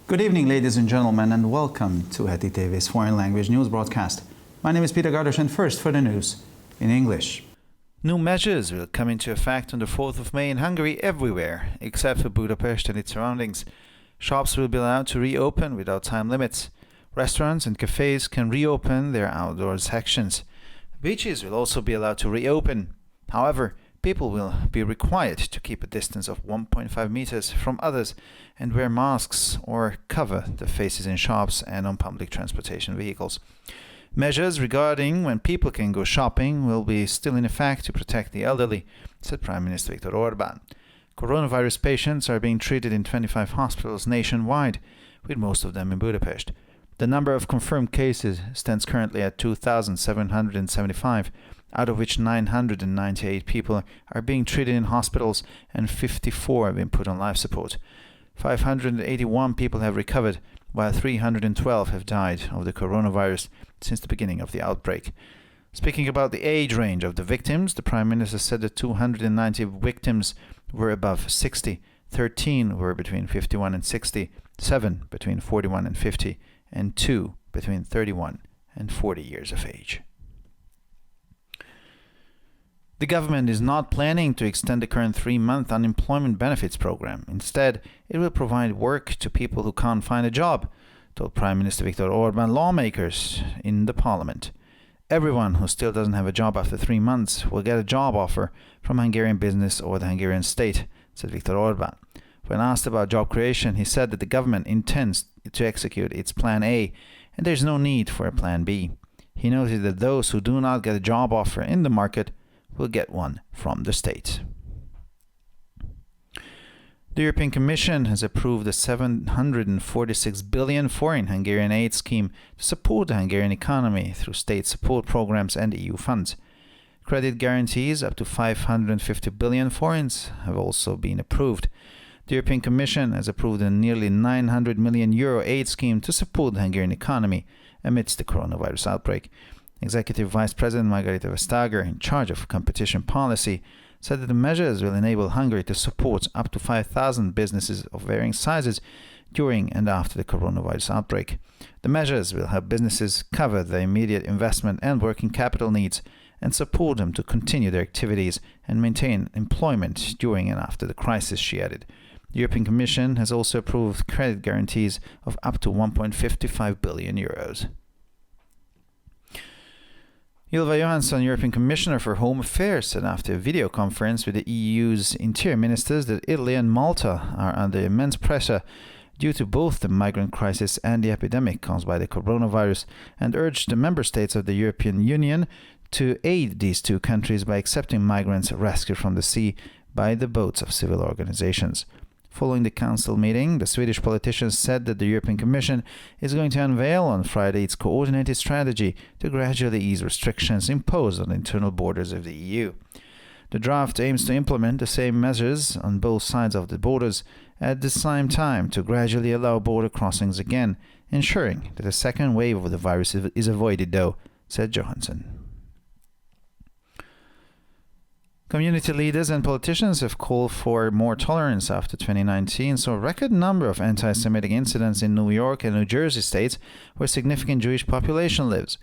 Good evening, ladies and gentlemen, and welcome to Heti TV's foreign language news broadcast. My name is Peter Gardosh, and first for the news in English. New measures will come into effect on the 4th of May in Hungary everywhere, except for Budapest and its surroundings. Shops will be allowed to reopen without time limits. Restaurants and cafes can reopen their outdoor sections. Beaches will also be allowed to reopen. However, people will be required to keep a distance of 1.5 meters from others and wear masks or cover their faces in shops and on public transportation vehicles. Measures regarding when people can go shopping will be still in effect to protect the elderly, said Prime Minister Viktor Orbán. Coronavirus patients are being treated in 25 hospitals nationwide, with most of them in Budapest. The number of confirmed cases stands currently at 2,775, out of which 998 people are being treated in hospitals and 54 have been put on life support. 581 people have recovered, while 312 have died of the coronavirus since the beginning of the outbreak. Speaking about the age range of the victims, the Prime Minister said that 290 victims were above 60, 13 were between 51 and 60, 7 between 41 and 50, and 2 between 31 and 40 years of age. The government is not planning to extend the current 3-month unemployment benefits program. Instead, it will provide work to people who can't find a job, told Prime Minister Viktor Orbán lawmakers in the parliament. Everyone who still doesn't have a job after 3 months will get a job offer from Hungarian business or the Hungarian state, said Viktor Orbán. When asked about job creation, he said that the government intends to execute its Plan A and there's no need for a Plan B. He noted that those who do not get a job offer in the market will get one from the state. The European Commission has approved a 746 billion foreign Hungarian aid scheme to support the Hungarian economy through state support programs and EU funds. Credit guarantees up to 550 billion forints have also been approved. The European Commission has approved a nearly 900 million euro aid scheme to support the Hungarian economy amidst the coronavirus outbreak. Executive Vice President Margarita Vestager, in charge of competition policy, said that the measures will enable Hungary to support up to 5,000 businesses of varying sizes during and after the coronavirus outbreak. The measures will help businesses cover their immediate investment and working capital needs and support them to continue their activities and maintain employment during and after the crisis, she added. The European Commission has also approved credit guarantees of up to 1.55 billion euros. Ylva Johansson, European Commissioner for Home Affairs, said after a video conference with the EU's interior ministers that Italy and Malta are under immense pressure due to both the migrant crisis and the epidemic caused by the coronavirus, and urged the member states of the European Union to aid these two countries by accepting migrants rescued from the sea by the boats of civil organizations. Following the council meeting, the Swedish politicians said that the European Commission is going to unveil on Friday its coordinated strategy to gradually ease restrictions imposed on the internal borders of the EU. The draft aims to implement the same measures on both sides of the borders at the same time to gradually allow border crossings again, ensuring that a second wave of the virus is avoided, though, said Johansson. Community leaders and politicians have called for more tolerance after 2019 saw a record number of anti-Semitic incidents in New York and New Jersey states where significant Jewish population lives.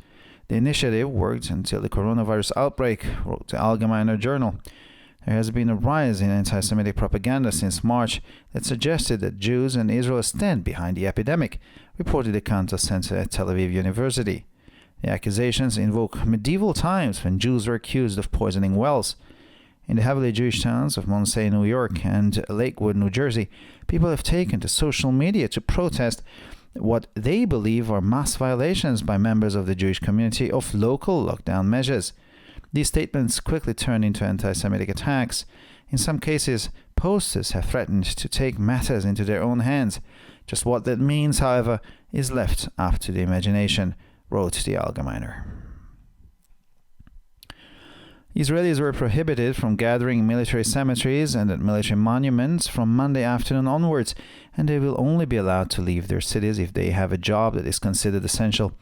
The initiative worked until the coronavirus outbreak, wrote the Allgemeiner Journal. There has been a rise in anti-Semitic propaganda since March that suggested that Jews and Israel stand behind the epidemic, reported the Kantor Center at Tel Aviv University. The accusations invoke medieval times when Jews were accused of poisoning wells. In the heavily Jewish towns of Monsey, New York and Lakewood, New Jersey, people have taken to social media to protest what they believe are mass violations by members of the Jewish community of local lockdown measures. These statements quickly turned into anti-Semitic attacks. In some cases, posters have threatened to take matters into their own hands. Just what that means, however, is left up to the imagination, wrote the Allgemeiner. Israelis were prohibited from gathering in military cemeteries and at military monuments from Monday afternoon onwards, and they will only be allowed to leave their cities if they have a job that is considered essential.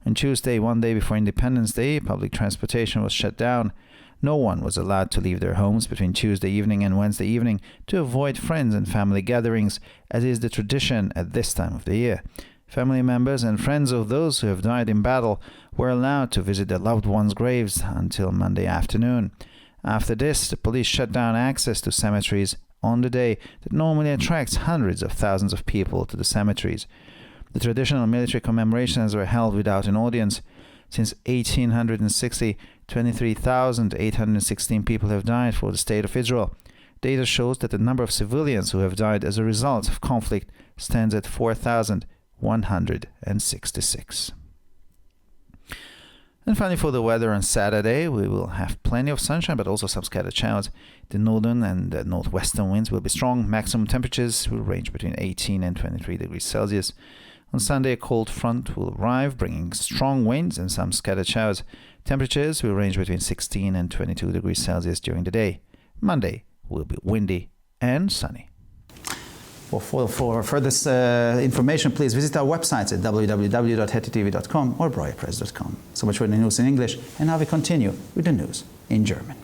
On Tuesday, one day before Independence Day, public transportation was shut down. No one was allowed to leave their homes between Tuesday evening and Wednesday evening to avoid friends and family gatherings, as is the tradition at this time of the year. Family members and friends of those who have died in battle were allowed to visit their loved ones' graves until Monday afternoon. After this, the police shut down access to cemeteries on the day that normally attracts hundreds of thousands of people to the cemeteries. The traditional military commemorations were held without an audience. Since 1860, 23,816 people have died for the State of Israel. Data shows that the number of civilians who have died as a result of conflict stands at 4,166. And finally, for the weather on Saturday, we will have plenty of sunshine, but also some scattered showers. The northern and the northwestern winds will be strong. Maximum temperatures will range between 18 and 23 degrees Celsius. On Sunday, a cold front will arrive, bringing strong winds and some scattered showers. Temperatures will range between 16 and 22 degrees Celsius during the day. Monday will be windy and sunny. For further information, please visit our websites at www.hetitv.com or breuerpress.com. So much for the news in English, and now we continue with the news in German.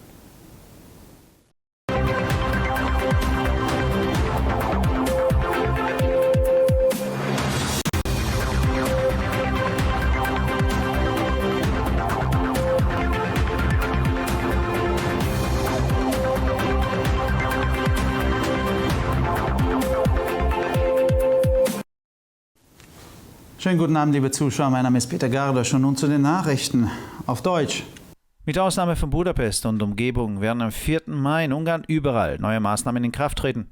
Schönen guten Abend, liebe Zuschauer. Mein Name ist Peter Gardosch und nun zu den Nachrichten auf Deutsch. Mit Ausnahme von Budapest und Umgebung werden am 4. Mai in Ungarn überall neue Maßnahmen in Kraft treten.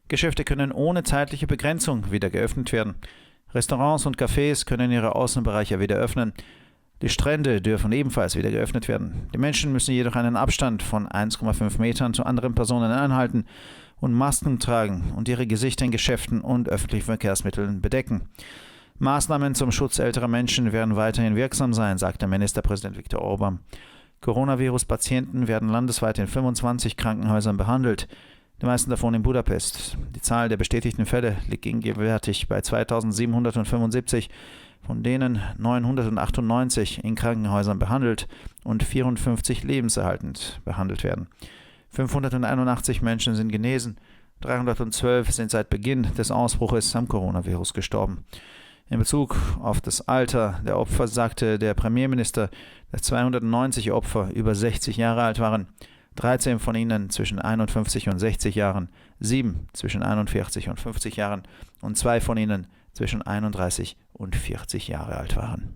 Geschäfte können ohne zeitliche Begrenzung wieder geöffnet werden. Restaurants und Cafés können ihre Außenbereiche wieder öffnen. Die Strände dürfen ebenfalls wieder geöffnet werden. Die Menschen müssen jedoch einen Abstand von 1,5 Metern zu anderen Personen einhalten und Masken tragen und ihre Gesichter in Geschäften und öffentlichen Verkehrsmitteln bedecken. Maßnahmen zum Schutz älterer Menschen werden weiterhin wirksam sein, sagte Ministerpräsident Viktor Orban. Coronavirus-Patienten werden landesweit in 25 Krankenhäusern behandelt, die meisten davon in Budapest. Die Zahl der bestätigten Fälle liegt gegenwärtig bei 2.775, von denen 998 in Krankenhäusern behandelt und 54 lebenserhaltend behandelt werden. 581 Menschen sind genesen, 312 sind seit Beginn des Ausbruches am Coronavirus gestorben. In Bezug auf das Alter der Opfer sagte der Premierminister, dass 290 Opfer über 60 Jahre alt waren, 13 von ihnen zwischen 51 und 60 Jahren, 7 zwischen 41 und 50 Jahren und 2 von ihnen zwischen 31 und 40 Jahre alt waren.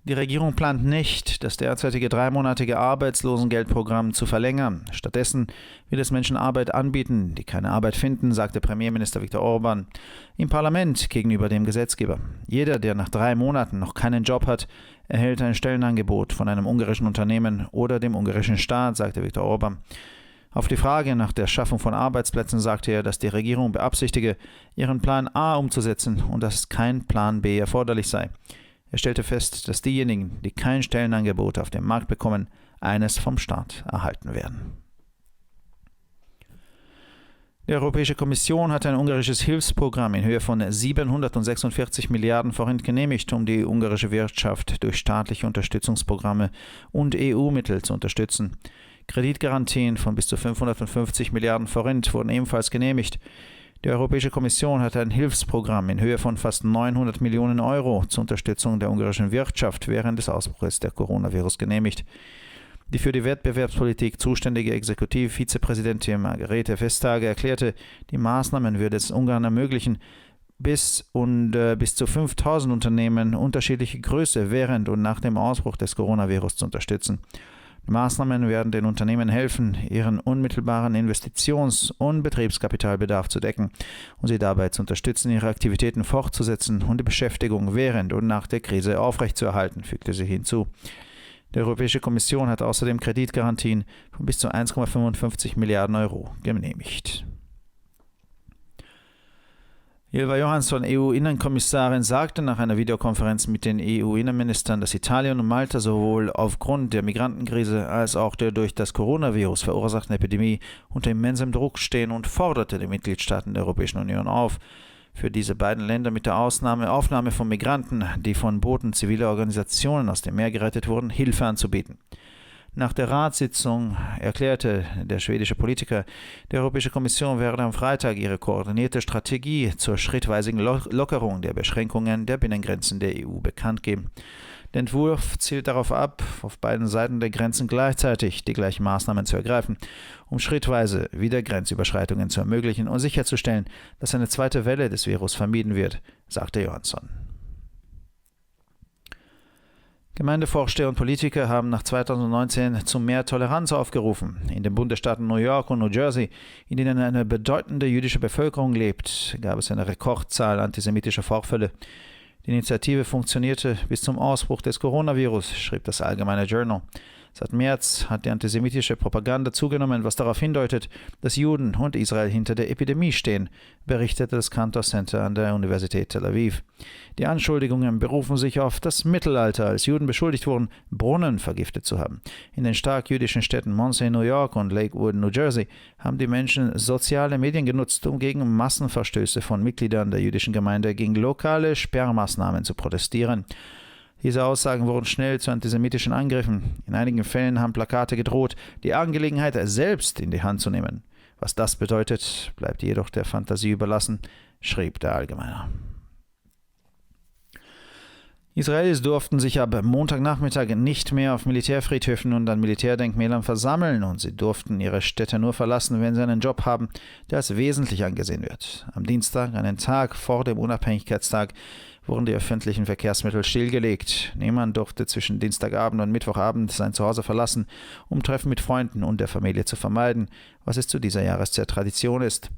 Die Regierung plant nicht, das derzeitige 3-monatige Arbeitslosengeldprogramm zu verlängern. Stattdessen will es Menschen Arbeit anbieten, die keine Arbeit finden, sagte Premierminister Viktor Orban im Parlament gegenüber dem Gesetzgeber. Jeder, der nach 3 Monaten noch keinen Job hat, erhält ein Stellenangebot von einem ungarischen Unternehmen oder dem ungarischen Staat, sagte Viktor Orban. Auf die Frage nach der Schaffung von Arbeitsplätzen sagte er, dass die Regierung beabsichtige, ihren Plan A umzusetzen und dass kein Plan B erforderlich sei. Er stellte fest, dass diejenigen, die kein Stellenangebot auf dem Markt bekommen, eines vom Staat erhalten werden. Die Europäische Kommission hat ein ungarisches Hilfsprogramm in Höhe von 746 Milliarden Forint genehmigt, um die ungarische Wirtschaft durch staatliche Unterstützungsprogramme und EU-Mittel zu unterstützen. Kreditgarantien von bis zu 550 Milliarden Forint wurden ebenfalls genehmigt. Die Europäische Kommission hat ein Hilfsprogramm in Höhe von fast 900 Millionen Euro zur Unterstützung der ungarischen Wirtschaft während des Ausbruchs der Coronavirus genehmigt. Die für die Wettbewerbspolitik zuständige Exekutivvizepräsidentin Margarete Vestager erklärte, die Maßnahmen würde es Ungarn ermöglichen, bis zu 5000 Unternehmen unterschiedlicher Größe während und nach dem Ausbruch des Coronavirus zu unterstützen. Die Maßnahmen werden den Unternehmen helfen, ihren unmittelbaren Investitions- und Betriebskapitalbedarf zu decken und sie dabei zu unterstützen, ihre Aktivitäten fortzusetzen und die Beschäftigung während und nach der Krise aufrechtzuerhalten, fügte sie hinzu. Die Europäische Kommission hat außerdem Kreditgarantien von bis zu 1,55 Milliarden Euro genehmigt. Ylva Johansson, EU-Innenkommissarin, sagte nach einer Videokonferenz mit den EU-Innenministern, dass Italien und Malta sowohl aufgrund der Migrantenkrise als auch der durch das Coronavirus verursachten Epidemie unter immensem Druck stehen und forderte die Mitgliedstaaten der Europäischen Union auf, für diese beiden Länder mit der Aufnahme von Migranten, die von Booten ziviler Organisationen aus dem Meer gerettet wurden, Hilfe anzubieten. Nach der Ratssitzung erklärte der schwedische Politiker, die Europäische Kommission werde am Freitag ihre koordinierte Strategie zur schrittweisen Lockerung der Beschränkungen der Binnengrenzen der EU bekannt geben. Der Entwurf zielt darauf ab, auf beiden Seiten der Grenzen gleichzeitig die gleichen Maßnahmen zu ergreifen, um schrittweise wieder Grenzüberschreitungen zu ermöglichen und sicherzustellen, dass eine zweite Welle des Virus vermieden wird, sagte Johansson. Gemeindevorsteher und Politiker haben nach 2019 zu mehr Toleranz aufgerufen. In den Bundesstaaten New York und New Jersey, in denen eine bedeutende jüdische Bevölkerung lebt, gab es eine Rekordzahl antisemitischer Vorfälle. Die Initiative funktionierte bis zum Ausbruch des Coronavirus, schrieb das Allgemeine Journal. Seit März hat die antisemitische Propaganda zugenommen, was darauf hindeutet, dass Juden und Israel hinter der Epidemie stehen, berichtete das Cantor Center an der Universität Tel Aviv. Die Anschuldigungen berufen sich auf das Mittelalter, als Juden beschuldigt wurden, Brunnen vergiftet zu haben. In den stark jüdischen Städten Monsey, New York und Lakewood, New Jersey, haben die Menschen soziale Medien genutzt, um gegen Massenverstöße von Mitgliedern der jüdischen Gemeinde gegen lokale Sperrmaßnahmen zu protestieren. Diese Aussagen wurden schnell zu antisemitischen Angriffen. In einigen Fällen haben Plakate gedroht, die Angelegenheit selbst in die Hand zu nehmen. Was das bedeutet, bleibt jedoch der Fantasie überlassen, schrieb der Allgemeiner. Israelis durften sich ab Montagnachmittag nicht mehr auf Militärfriedhöfen und an Militärdenkmälern versammeln und sie durften ihre Städte nur verlassen, wenn sie einen Job haben, der als wesentlich angesehen wird. Am Dienstag, einen Tag vor dem Unabhängigkeitstag, wurden die öffentlichen Verkehrsmittel stillgelegt. Niemand durfte zwischen Dienstagabend und Mittwochabend sein Zuhause verlassen, um Treffen mit Freunden und der Familie zu vermeiden, was es zu dieser Jahreszeit Tradition ist.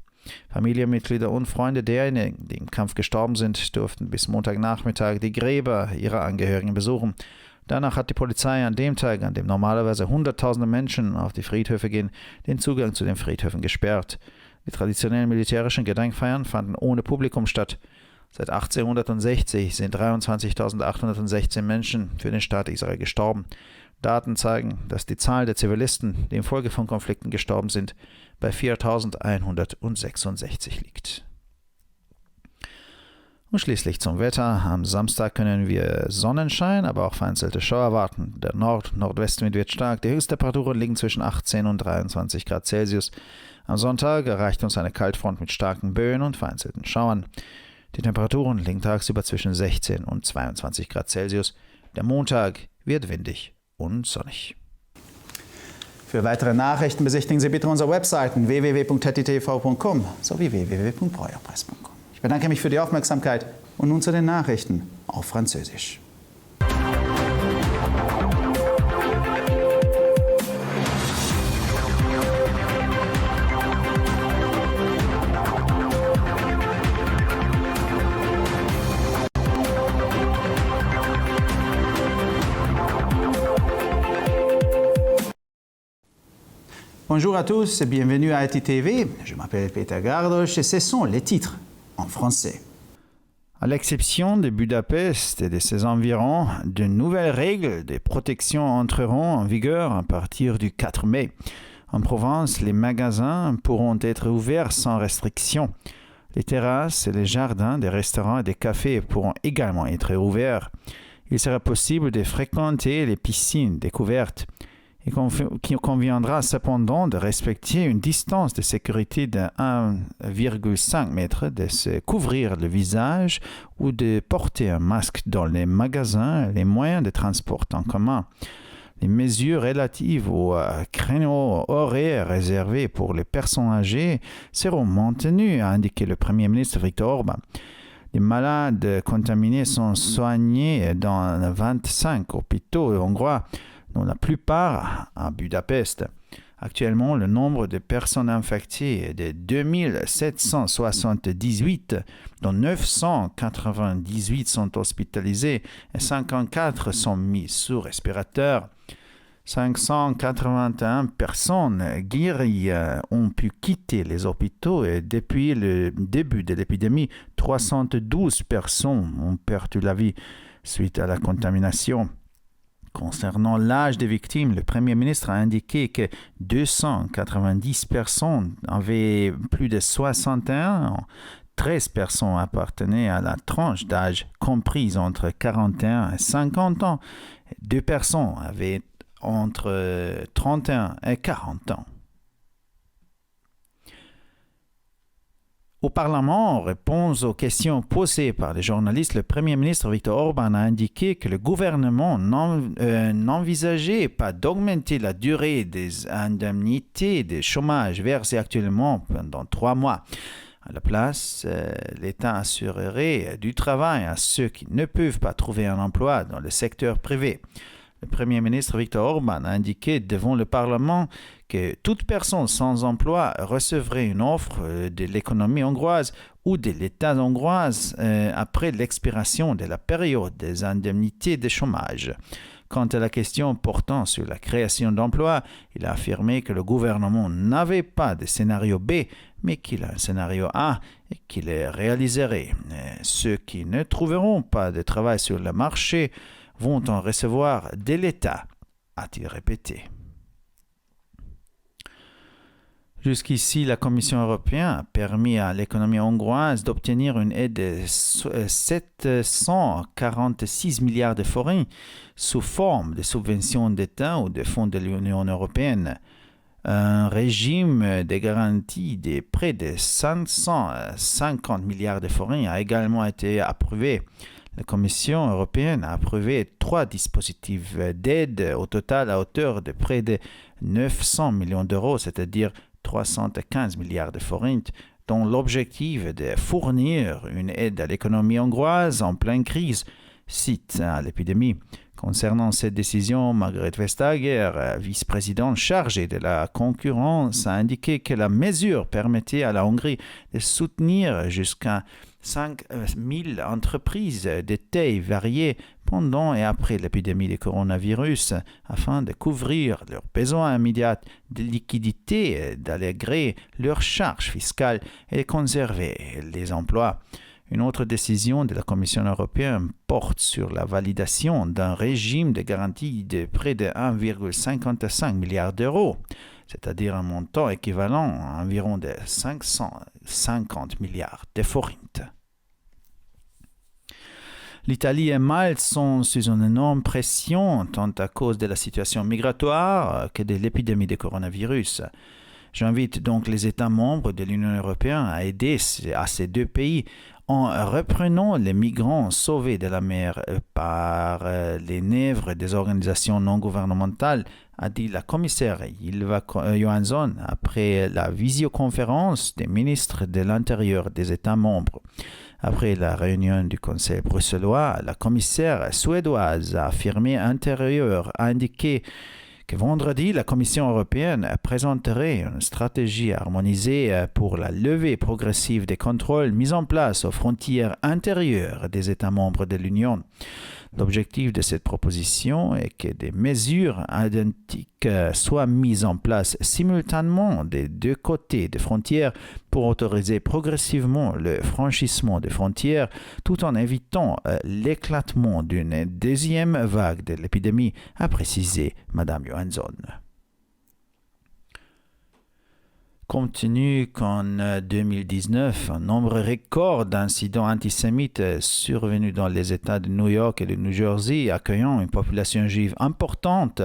Familienmitglieder und Freunde derjenigen, die im Kampf gestorben sind, durften bis Montagnachmittag die Gräber ihrer Angehörigen besuchen. Danach hat die Polizei an dem Tag, an dem normalerweise Hunderttausende Menschen auf die Friedhöfe gehen, den Zugang zu den Friedhöfen gesperrt. Die traditionellen militärischen Gedenkfeiern fanden ohne Publikum statt. Seit 1860 sind 23.816 Menschen für den Staat Israel gestorben. Daten zeigen, dass die Zahl der Zivilisten, die infolge von Konflikten gestorben sind, bei 4.166 liegt. Und schließlich zum Wetter. Am Samstag können wir Sonnenschein, aber auch vereinzelte Schauer erwarten. Der Nordwestwind wird stark. Die Höchsttemperaturen liegen zwischen 18 und 23 Grad Celsius. Am Sonntag erreicht uns eine Kaltfront mit starken Böen und vereinzelten Schauern. Die Temperaturen liegen tagsüber zwischen 16 und 22 Grad Celsius. Der Montag wird windig und sonnig. Für weitere Nachrichten besichtigen Sie bitte unsere Webseiten www.hettitv.com sowie www.breuerpresse.com. Ich bedanke mich für die Aufmerksamkeit und nun zu den Nachrichten auf Französisch. Bonjour à tous et bienvenue à HettitV. Je m'appelle Peter Gardosch et ce sont les titres en français. À l'exception de Budapest et de ses environs, de nouvelles règles de protection entreront en vigueur à partir du 4 mai. En Provence, les magasins pourront être ouverts sans restriction. Les terrasses et les jardins des restaurants et des cafés pourront également être ouverts. Il sera possible de fréquenter les piscines découvertes. Il conviendra cependant de respecter une distance de sécurité de 1,5 mètre, de se couvrir le visage ou de porter un masque dans les magasins et les moyens de transport en commun. Les mesures relatives aux créneaux horaires réservés pour les personnes âgées seront maintenues, a indiqué le Premier ministre Viktor Orban. Les malades contaminés sont soignés dans 25 hôpitaux hongrois, dont la plupart à Budapest. Actuellement, le nombre de personnes infectées est de 2778, dont 998 sont hospitalisées et 54 sont mis sous respirateur. 581 personnes guéries ont pu quitter les hôpitaux et depuis le début de l'épidémie, 312 personnes ont perdu la vie suite à la contamination. Concernant l'âge des victimes, le Premier ministre a indiqué que 290 personnes avaient plus de 61 ans, 13 personnes appartenaient à la tranche d'âge comprise entre 41 et 50 ans. 2 personnes avaient entre 31 et 40 ans. Au Parlement, en réponse aux questions posées par les journalistes, le Premier ministre Viktor Orban a indiqué que le gouvernement n'envisageait pas d'augmenter la durée des indemnités de chômage versées actuellement pendant 3 mois. À la place, l'État assurerait du travail à ceux qui ne peuvent pas trouver un emploi dans le secteur privé. Le Premier ministre Viktor Orban a indiqué devant le Parlement que toute personne sans emploi recevrait une offre de l'économie hongroise ou de l'État hongrois après l'expiration de la période des indemnités de chômage. Quant à la question portant sur la création d'emplois, il a affirmé que le gouvernement n'avait pas de scénario B, mais qu'il a un scénario A et qu'il le réaliserait. Ceux qui ne trouveront pas de travail sur le marché vont en recevoir de l'État, a-t-il répété. Jusqu'ici, la Commission européenne a permis à l'économie hongroise d'obtenir une aide de 746 milliards de forints sous forme de subventions d'État ou de fonds de l'Union européenne. Un régime de garantie de près de 550 milliards de forints a également été approuvé. La Commission européenne a approuvé 3 dispositifs d'aide au total à hauteur de près de 900 millions d'euros, c'est-à-dire 315 milliards de forints, dont l'objectif est de fournir une aide à l'économie hongroise en pleine crise suite à l'épidémie. Concernant cette décision, Margrethe Vestager, vice-présidente chargée de la concurrence, a indiqué que la mesure permettait à la Hongrie de soutenir jusqu'à 5 000 entreprises de tailles variées pendant et après l'épidémie de coronavirus afin de couvrir leurs besoins immédiats de liquidité, d'alléger leurs charges fiscales et de conserver les emplois. Une autre décision de la Commission européenne porte sur la validation d'un régime de garantie de près de 1,55 milliard d'euros, c'est-à-dire un montant équivalent à environ de 550 milliards de forints. L'Italie et Malte sont sous une énorme pression tant à cause de la situation migratoire que de l'épidémie de coronavirus. J'invite donc les États membres de l'Union européenne à aider à ces 2 pays en reprenant les migrants sauvés de la mer par les nègres des organisations non gouvernementales, a dit la commissaire Ylva Johansson après la visioconférence des ministres de l'Intérieur des États membres. Après la réunion du Conseil bruxellois, la commissaire suédoise a affirmé a indiqué que vendredi, la Commission européenne présenterait une stratégie harmonisée pour la levée progressive des contrôles mis en place aux frontières intérieures des États membres de l'Union. L'objectif de cette proposition est que des mesures identiques soient mises en place simultanément des 2 côtés des frontières pour autoriser progressivement le franchissement des frontières tout en évitant l'éclatement d'une deuxième vague de l'épidémie, a précisé Mme Johansson. Compte tenu qu'en 2019, un nombre record d'incidents antisémites survenus dans les États de New York et de New Jersey, accueillant une population juive importante,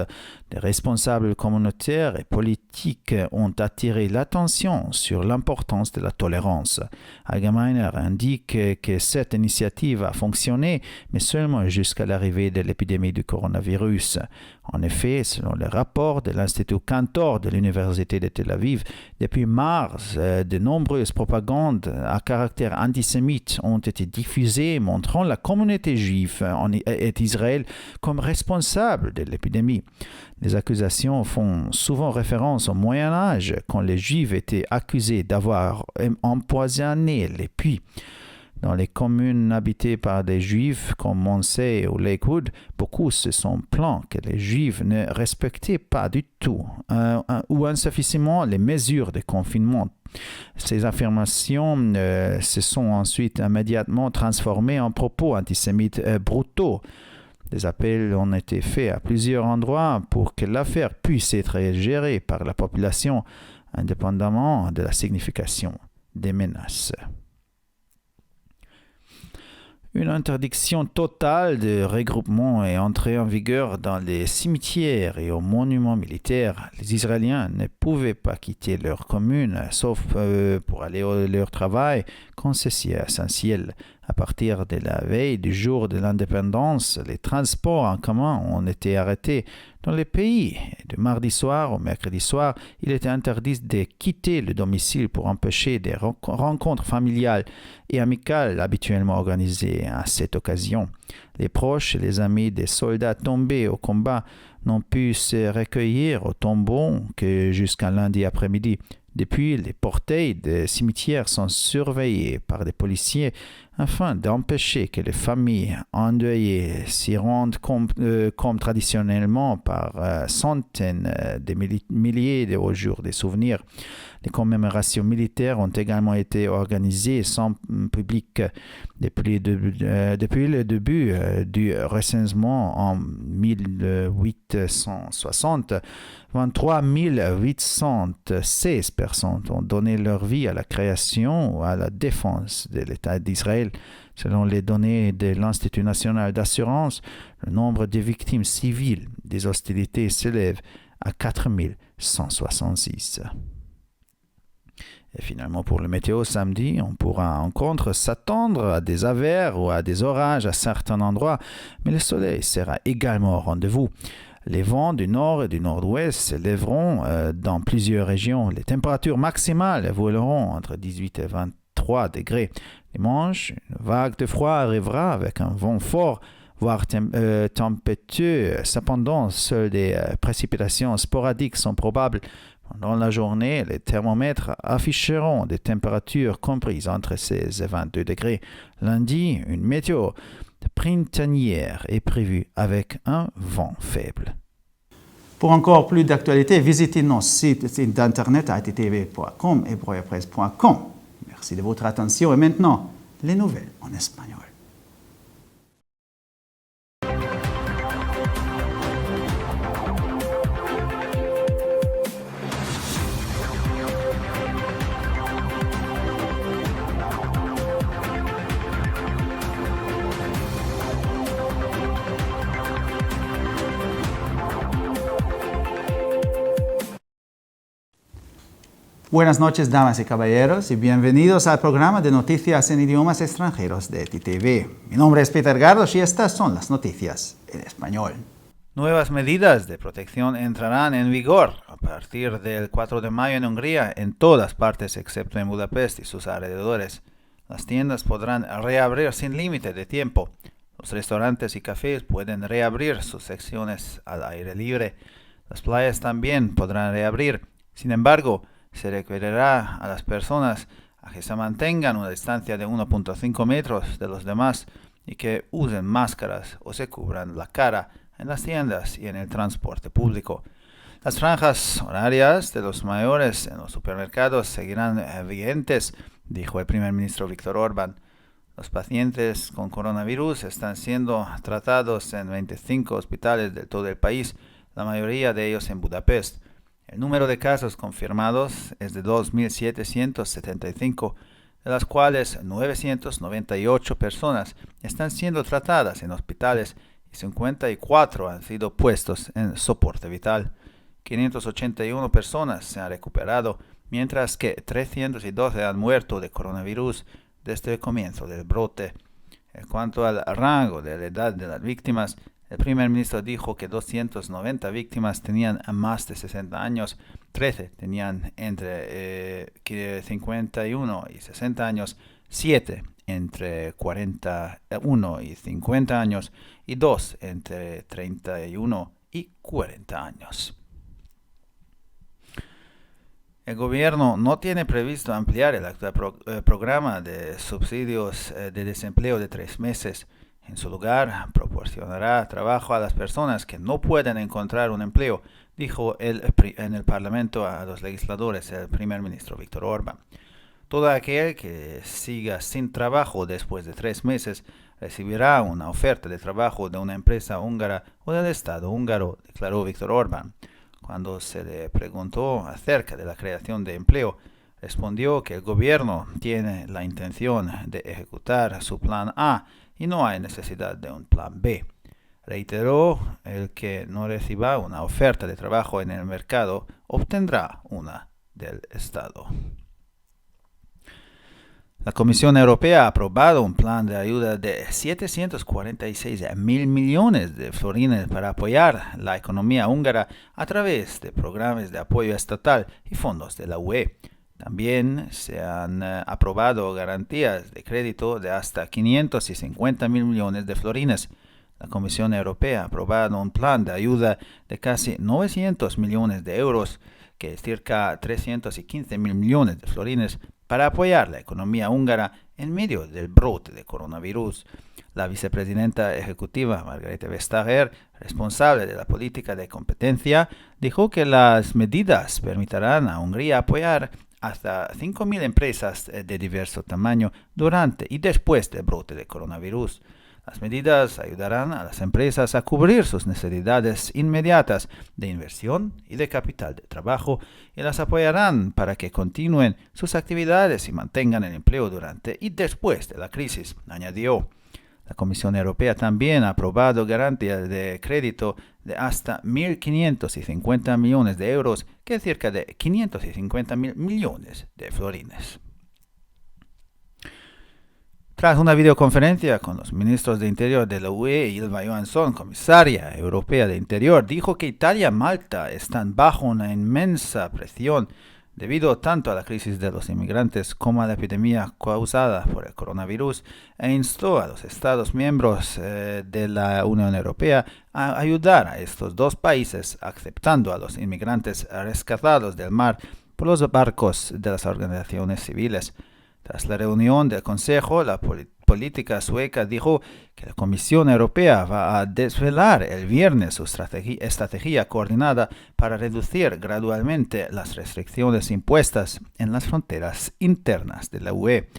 des responsables communautaires et politiques ont attiré l'attention sur l'importance de la tolérance. Allgemeiner indique que cette initiative a fonctionné, mais seulement jusqu'à l'arrivée de l'épidémie du coronavirus. En effet, selon le rapport de l'Institut Cantor de l'Université de Tel Aviv, depuis mars, de nombreuses propagandes à caractère antisémite ont été diffusées montrant la communauté juive et Israël comme responsable de l'épidémie. Les accusations font souvent référence au Moyen-Âge, quand les Juifs étaient accusés d'avoir empoisonné les puits. Dans les communes habitées par des Juifs comme Monsey ou Lakewood, beaucoup se sont plaints que les Juifs ne respectaient pas du tout ou insuffisamment les mesures de confinement. Ces affirmations se sont ensuite immédiatement transformées en propos antisémites brutaux. Des appels ont été faits à plusieurs endroits pour que l'affaire puisse être gérée par la population, indépendamment de la signification des menaces. Une interdiction totale de regroupement est entrée en vigueur dans les cimetières et aux monuments militaires. Les Israéliens ne pouvaient pas quitter leur commune, sauf pour aller à leur travail, quand ceci est essentiel. À partir de la veille du jour de l'indépendance, les transports en commun ont été arrêtés. Dans les pays, de mardi soir au mercredi soir, il était interdit de quitter le domicile pour empêcher des rencontres familiales et amicales habituellement organisées à cette occasion. Les proches et les amis des soldats tombés au combat n'ont pu se recueillir au tombeau que jusqu'à lundi après-midi. Depuis, les portails des cimetières sont surveillés par des policiers afin d'empêcher que les familles endeuillées s'y rendent comme traditionnellement par centaines de milliers au jour des souvenirs. Les commémorations militaires ont également été organisées sans public depuis le début du recensement en 1860. 23 816 personnes ont donné leur vie à la création ou à la défense de l'État d'Israël. Selon les données de l'Institut national d'assurance, le nombre de victimes civiles des hostilités s'élève à 4 166. Et finalement, pour le météo samedi, on pourra encore s'attendre à des averses ou à des orages à certains endroits, mais le soleil sera également au rendez-vous. Les vents du nord et du nord-ouest s'élèveront dans plusieurs régions. Les températures maximales voleront entre 18 et 23 degrés. Dimanche, une vague de froid arrivera avec un vent fort, voire tempétueux. Cependant, seules des précipitations sporadiques sont probables. Pendant la journée, les thermomètres afficheront des températures comprises entre 16 et 22 degrés. Lundi, une météo printanière est prévue avec un vent faible. Pour encore plus d'actualités, visitez nos sites d'internet ttv.com et broyapresse.com. Merci de votre attention et maintenant, les nouvelles en espagnol. Buenas noches, damas y caballeros, y bienvenidos al programa de noticias en idiomas extranjeros de TTV. Mi nombre es Peter Gardos y estas son las noticias en español. Nuevas medidas de protección entrarán en vigor a partir del 4 de mayo en Hungría, en todas partes excepto en Budapest y sus alrededores. Las tiendas podrán reabrir sin límite de tiempo. Los restaurantes y cafés pueden reabrir sus secciones al aire libre. Las playas también podrán reabrir. Sin embargo, se requerirá a las personas a que se mantengan una distancia de 1.5 metros de los demás y que usen máscaras o se cubran la cara en las tiendas y en el transporte público. Las franjas horarias de los mayores en los supermercados seguirán vigentes, dijo el primer ministro Viktor Orbán. Los pacientes con coronavirus están siendo tratados en 25 hospitales de todo el país, la mayoría de ellos en Budapest. El número de casos confirmados es de 2.775, de las cuales 998 personas están siendo tratadas en hospitales y 54 han sido puestos en soporte vital. 581 personas se han recuperado, mientras que 312 han muerto de coronavirus desde el comienzo del brote. En cuanto al rango de la edad de las víctimas, el primer ministro dijo que 290 víctimas tenían más de 60 años, 13 tenían entre 51 y 60 años, 7 entre 41 y 50 años y 2 entre 31 y 40 años. El gobierno no tiene previsto ampliar el actual programa de subsidios de desempleo de 3 meses. En su lugar, proporcionará trabajo a las personas que no pueden encontrar un empleo, dijo en el Parlamento a los legisladores el primer ministro Viktor Orbán. Todo aquel que siga sin trabajo después de 3 meses recibirá una oferta de trabajo de una empresa húngara o del Estado húngaro, declaró Viktor Orbán. Cuando se le preguntó acerca de la creación de empleo, respondió que el gobierno tiene la intención de ejecutar su plan A y no hay necesidad de un plan B. Reiteró, el que no reciba una oferta de trabajo en el mercado obtendrá una del Estado. La Comisión Europea ha aprobado un plan de ayuda de 746 mil millones de florines para apoyar la economía húngara a través de programas de apoyo estatal y fondos de la UE. También se han aprobado garantías de crédito de hasta 550 mil millones de florines. La Comisión Europea ha aprobado un plan de ayuda de casi 900 millones de euros, que es cerca 315 mil millones de florines, para apoyar la economía húngara en medio del brote de coronavirus. La vicepresidenta ejecutiva Margrethe Vestager, responsable de la política de competencia, dijo que las medidas permitirán a Hungría apoyar hasta 5.000 empresas de diverso tamaño durante y después del brote de coronavirus. Las medidas ayudarán a las empresas a cubrir sus necesidades inmediatas de inversión y de capital de trabajo y las apoyarán para que continúen sus actividades y mantengan el empleo durante y después de la crisis, añadió. La Comisión Europea también ha aprobado garantías de crédito de hasta 1.550 millones de euros, que es cerca de 550 mil millones de florines. Tras una videoconferencia con los ministros de Interior de la UE, Ylva Johansson, comisaria europea de Interior, dijo que Italia y Malta están bajo una inmensa presión debido tanto a la crisis de los inmigrantes como a la epidemia causada por el coronavirus, e instó a los Estados miembros de la Unión Europea a ayudar a estos dos países aceptando a los inmigrantes rescatados del mar por los barcos de las organizaciones civiles. Tras la reunión del Consejo, la política sueca dijo que la Comisión Europea va a desvelar el viernes su estrategia coordinada para reducir gradualmente las restricciones impuestas en las fronteras internas de la UE.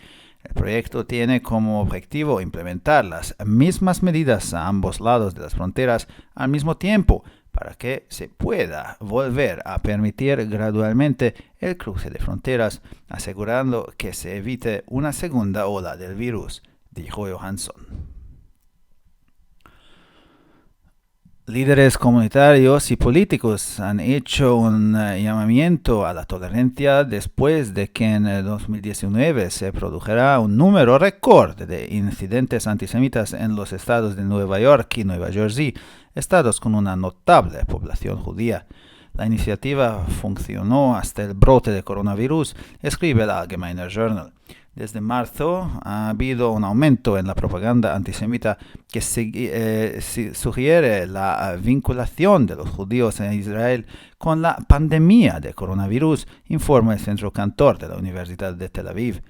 El proyecto tiene como objetivo implementar las mismas medidas a ambos lados de las fronteras al mismo tiempo, para que se pueda volver a permitir gradualmente el cruce de fronteras, asegurando que se evite una segunda ola del virus, dijo Johansson. Líderes comunitarios y políticos han hecho un llamamiento a la tolerancia después de que en 2019 se produjera un número récord de incidentes antisemitas en los estados de Nueva York y Nueva Jersey, estados con una notable población judía. La iniciativa funcionó hasta el brote de coronavirus, escribe el Allgemeiner Journal. Desde marzo ha habido un aumento en la propaganda antisemita que sugiere la vinculación de los judíos en Israel con la pandemia de coronavirus, informa el centro cantor de la Universidad de Tel Aviv.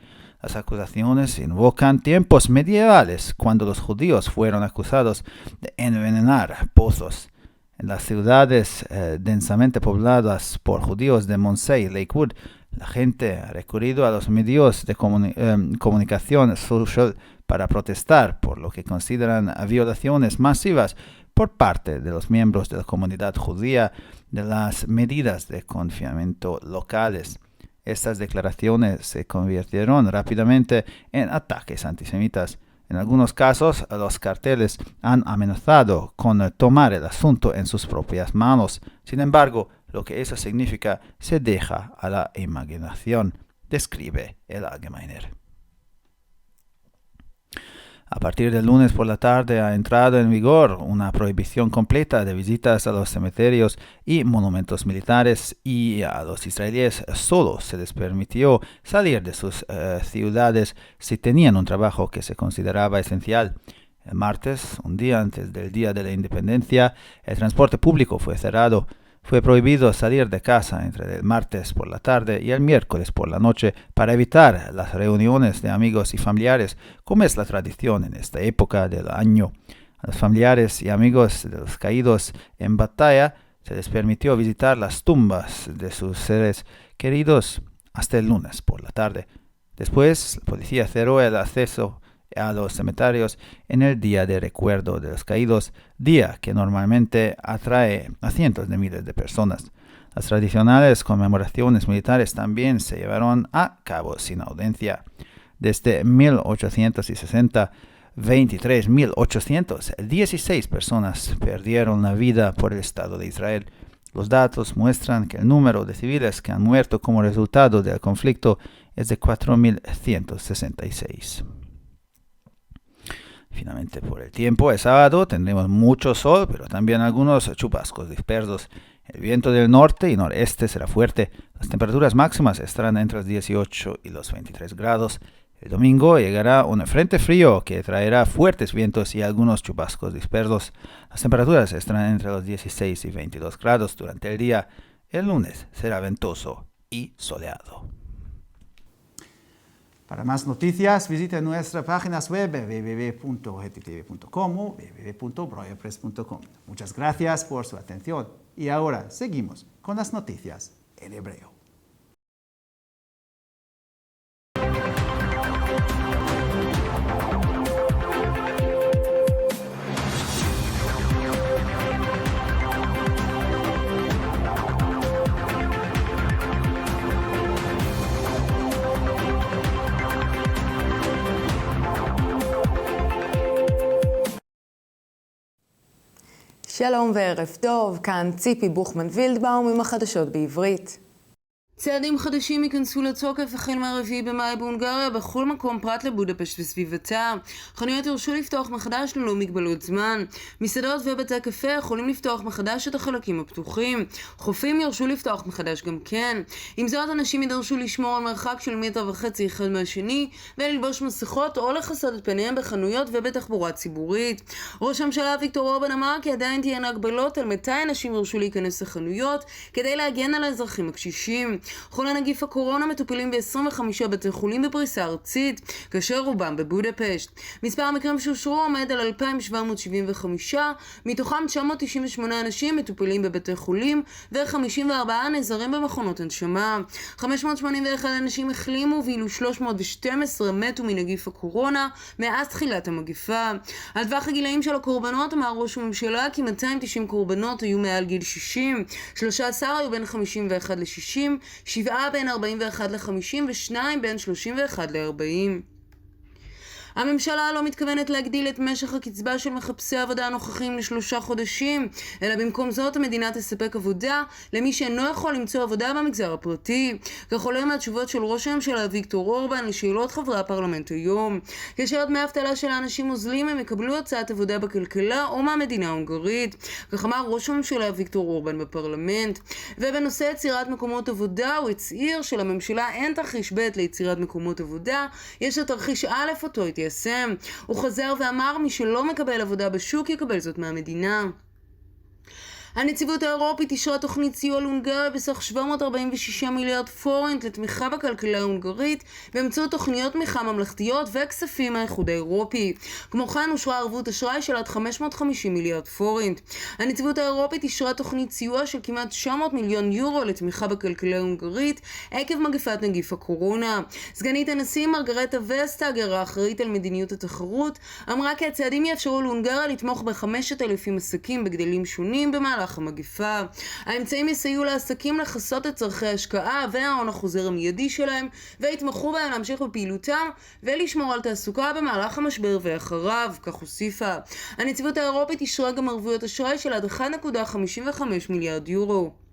Las acusaciones invocan tiempos medievales, cuando los judíos fueron acusados de envenenar pozos. En las ciudades densamente pobladas por judíos de Monsey y Lakewood, la gente ha recurrido a los medios de comunicación social para protestar por lo que consideran violaciones masivas por parte de los miembros de la comunidad judía de las medidas de confinamiento locales. Estas declaraciones se convirtieron rápidamente en ataques antisemitas. En algunos casos, los carteles han amenazado con tomar el asunto en sus propias manos. Sin embargo, lo que eso significa se deja a la imaginación, describe el Allgemeiner. A partir del lunes por la tarde ha entrado en vigor una prohibición completa de visitas a los cementerios y monumentos militares, y a los israelíes solo se les permitió salir de sus ciudades si tenían un trabajo que se consideraba esencial. El martes, un día antes del Día de la Independencia, el transporte público fue cerrado. Fue prohibido salir de casa entre el martes por la tarde y el miércoles por la noche para evitar las reuniones de amigos y familiares, como es la tradición en esta época del año. A los familiares y amigos de los caídos en batalla se les permitió visitar las tumbas de sus seres queridos hasta el lunes por la tarde. Después, la policía cerró el acceso a los cementerios en el Día de Recuerdo de los Caídos, día que normalmente atrae a cientos de miles de personas. Las tradicionales conmemoraciones militares también se llevaron a cabo sin audiencia. Desde 1860, 23.816 personas perdieron la vida por el Estado de Israel. Los datos muestran que el número de civiles que han muerto como resultado del conflicto es de 4.166. Finalmente, por el tiempo, el sábado tendremos mucho sol, pero también algunos chubascos dispersos. El viento del norte y noreste será fuerte. Las temperaturas máximas estarán entre los 18 y los 23 grados. El domingo llegará un frente frío que traerá fuertes vientos y algunos chubascos dispersos. Las temperaturas estarán entre los 16 y 22 grados durante el día. El lunes será ventoso y soleado. Para más noticias, visite nuestras páginas web www.ttv.com o www.breuerpress.com. Muchas gracias por su atención. Y ahora seguimos con las noticias en hebreo. שלום וערב טוב, כאן ציפי בוכמן וילדבאום עם החדשות בעברית. צעדים חדשים ייכנסו לתוקף החל מהרביעי במאי בהונגריה בכל מקום פרט לבודפשט וסביבתה. חנויות ירשו לפתוח מחדש ללא מגבלות זמן. מסעדות ובתי קפה יכולים לפתוח מחדש את החלקים הפתוחים. חופים ירשו לפתוח מחדש גם כן. עם זאת, אנשים יידרשו לשמור על מרחק של 1.5 מטר אחד מהשני וללבוש מסכות או לכסות את פניהם בחנויות ובתחבורה ציבורית. ראש הממשלה ויקטור אורבן אמר כי עדיין תהיינה הגבלות על מתי אנשים ירשו להיכנס לחנויות כדי להגן על האזרחים הקשישים. חולי נגיף הקורונה מטופלים ב-25 בתי חולים בפריסה ארצית, כאשר רובם בבודפשט. מספר המקרים שאושרו עומד על 2,775, מתוכם 998 אנשים מטופלים בבתי חולים ו-54 נעזרים במכונות הנשמה. 581 אנשים החלימו ואילו 312 מתו מנגיף הקורונה מאז תחילת המגפה. על טווח הגילאים של הקורבנות אמר ראש הממשלה כי 290 קורבנות היו מעל גיל 60, 13 היו בין 51 ל-60, 7 בין 41 ל-50 ו2 בין 31 ל-40. הממשלה לא מתכוונת להגדיל את משך הקצבה של מחפשי עבודה הנוכחים ל3 חודשים, אלא במקום זאת המדינה תספק עבודה למי שאינו יכול למצוא עבודה במגזר הפרטי. כך עולה מהתשובות של ראש הממשלה ויקטור אורבן לשאלות חברי הפרלמנט היום. כאשר דמי האבטלה של האנשים מוזלים הם יקבלו הצעת עבודה בכלכלה או מהמדינה ההונגרית. כך אמר ראש הממשלה ויקטור אורבן בפרלמנט. ובנושא יצירת מקומות עבודה הוא הצהיר שלממשלה אין תרחיש ב' ליצירת מקומות עבודה, יש לתרחיש א' אותו תיישם. הוא חזר ואמר מי שלא מקבל עבודה בשוק יקבל זאת מהמדינה. הנציבות האירופית אישרה תוכנית סיוע להונגריה בסך 746 מיליארד פורנט לתמיכה בכלכלה ההונגרית באמצעות תוכניות תמיכה ממלכתיות וכספים מהאיחוד האירופי. כמו כן אושרה ערבות אשראי של עד 550 מיליארד פורנט. הנציבות האירופית אישרה תוכנית סיוע של כמעט 900 מיליון יורו לתמיכה בכלכלה ההונגרית עקב מגפת נגיף הקורונה. סגנית הנשיא מרגרטה וסטאגר, האחראית על מדיניות התחרות, אמרה כי הצעדים יאפשרו להונגריה לתמוך ב5,000 עסקים בגדלים שונים במהלך המגפה. האמצעים יסייעו לעסקים לחסות את צרכי ההשקעה וההון החוזר המיידי שלהם, ויתמכו בהם להמשיך בפעילותם ולשמור על תעסוקה במהלך המשבר ואחריו, כך הוסיפה. הנציבות האירופית אישרה גם ערבויות אשראי של עד 1.55 מיליארד יורו.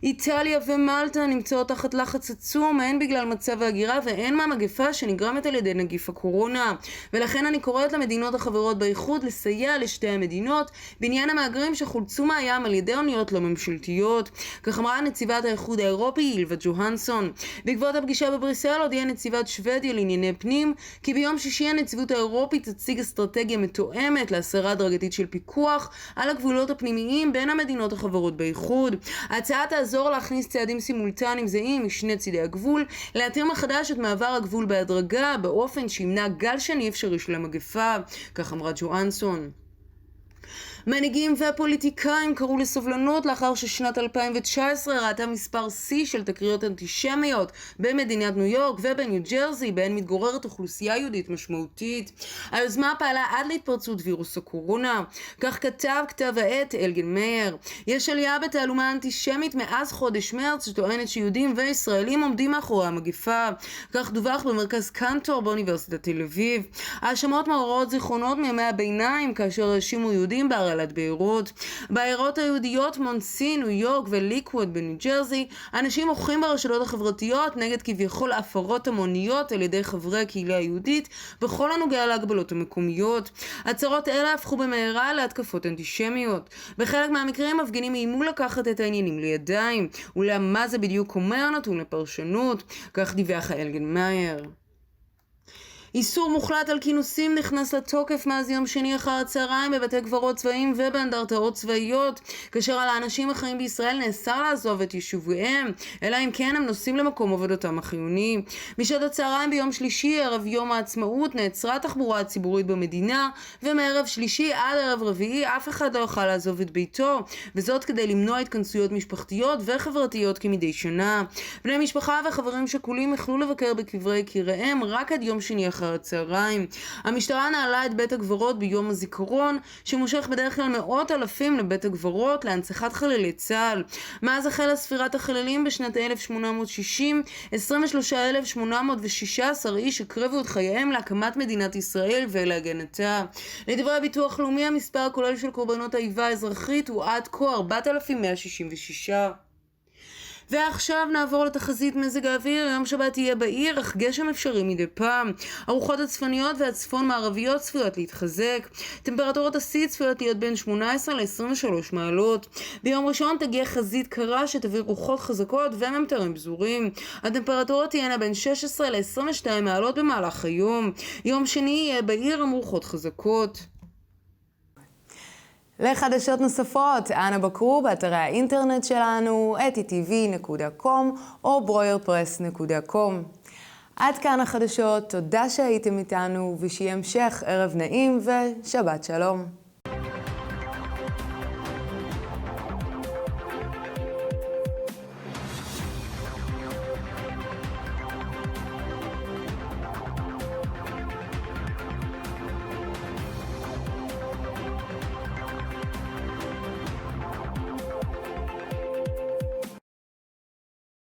איטליה ומלטה נמצאות תחת לחץ עצום, הן בגלל מצב ההגירה והן מהמגפה שנגרמת על ידי נגיף הקורונה. ולכן אני קוראת למדינות החברות באיחוד לסייע לשתי המדינות בעניין המהגרים שחולצו מהים על ידי אוניות לא ממשלתיות. כך אמרה נציבת האיחוד האירופי ילווה ג'והנסון. בעקבות הפגישה בבריסל הודיעה נציבת שוודיה לענייני פנים כי ביום שישי הנציבות האירופית תציג אסטרטגיה מתואמת להסרה הדרגתית של פיקוח על הגבולות הפנימיים בין המדינות החברות באיחוד. ההצעה תעזור להכניס צעדים סימולטניים זהים משני צידי הגבול, להתיר מחדש את מעבר הגבול בהדרגה באופן שימנע גל שני אפשרי של המגפה, כך אמרה ג'והנסון. מנהיגים ופוליטיקאים קראו לסובלנות לאחר ששנת 2019 ראתה מספר שיא של תקריות אנטישמיות במדינת ניו יורק ובניו ג'רזי, בהן מתגוררת אוכלוסייה יהודית משמעותית. היוזמה פעלה עד להתפרצות וירוס הקורונה. כך כתב כתב העת אלגן מאיר. יש עלייה בתעלומה אנטישמית מאז חודש מרץ שטוענת שיהודים וישראלים עומדים מאחורי המגפה. כך דווח במרכז קנטור באוניברסיטת תל אביב. האשמות מעוררות זיכרונות מימי הביניים כאשר האשימו יהודים בהרעלת בארות. בעיירות היהודיות מונסי, ניו יורק וליקווד בניו ג'רזי, אנשים מוחים ברשתות החברתיות נגד כביכול הפרות המוניות על ידי חברי הקהילה היהודית בכל הנוגע להגבלות המקומיות. הצהרות אלה הפכו במהרה להתקפות אנטישמיות. בחלק מהמקרים מפגינים איימו לקחת את העניינים לידיים, אולם מה זה בדיוק אומר נתון לפרשנות, כך דיווח אלגן מאיר. איסור מוחלט על כינוסים נכנס לתוקף מאז יום שני אחר הצהריים בבתי קברות צבאיים ובאנדרטאות צבאיות, כאשר על האנשים החיים בישראל נאסר לעזוב את יישוביהם, אלא אם כן הם נוסעים למקום עבודתם החיוני. משעות הצהריים ביום שלישי, ערב יום העצמאות, נעצרה התחבורה הציבורית במדינה, ומערב שלישי עד ערב רביעי אף אחד לא יוכל לעזוב את ביתו, וזאת כדי למנוע התכנסויות משפחתיות וחברתיות כמדי שנה. בני משפחה וחברים שכולים יכלו לבקר בקברי יקיריהם רק עד יום שני אחר הצהריים. המשטרה נעלה את בית הקברות ביום הזיכרון, שמושך בדרך כלל מאות אלפים לבית הקברות להנצחת חללי צה"ל. מאז החלה ספירת החללים בשנת 1860, 23,816 איש הקרבו את חייהם להקמת מדינת ישראל ולהגנתה. לדברי הביטוח לאומי, המספר הכולל של קורבנות האיבה האזרחית הוא עד כה 4,166. ועכשיו נעבור לתחזית מזג האוויר. יום שבת יהיה בעיר, אך גשם אפשרי מדי פעם. הרוחות הצפוניות והצפון מערביות צפויות להתחזק. טמפרטורות השיא צפויות להיות בין 18 ל-23 מעלות. ביום ראשון תגיע חזית קרה שתביא רוחות חזקות וממטרים בזורים. הטמפרטורות תהיינה בין 16 ל-22 מעלות במהלך היום. יום שני יהיה בעיר עם רוחות חזקות. לחדשות נוספות, אנא בקרו באתרי האינטרנט שלנו, ttv.com או broyerpress.com. עד כאן החדשות, תודה שהייתם איתנו ושיהיה המשך ערב נעים ושבת שלום.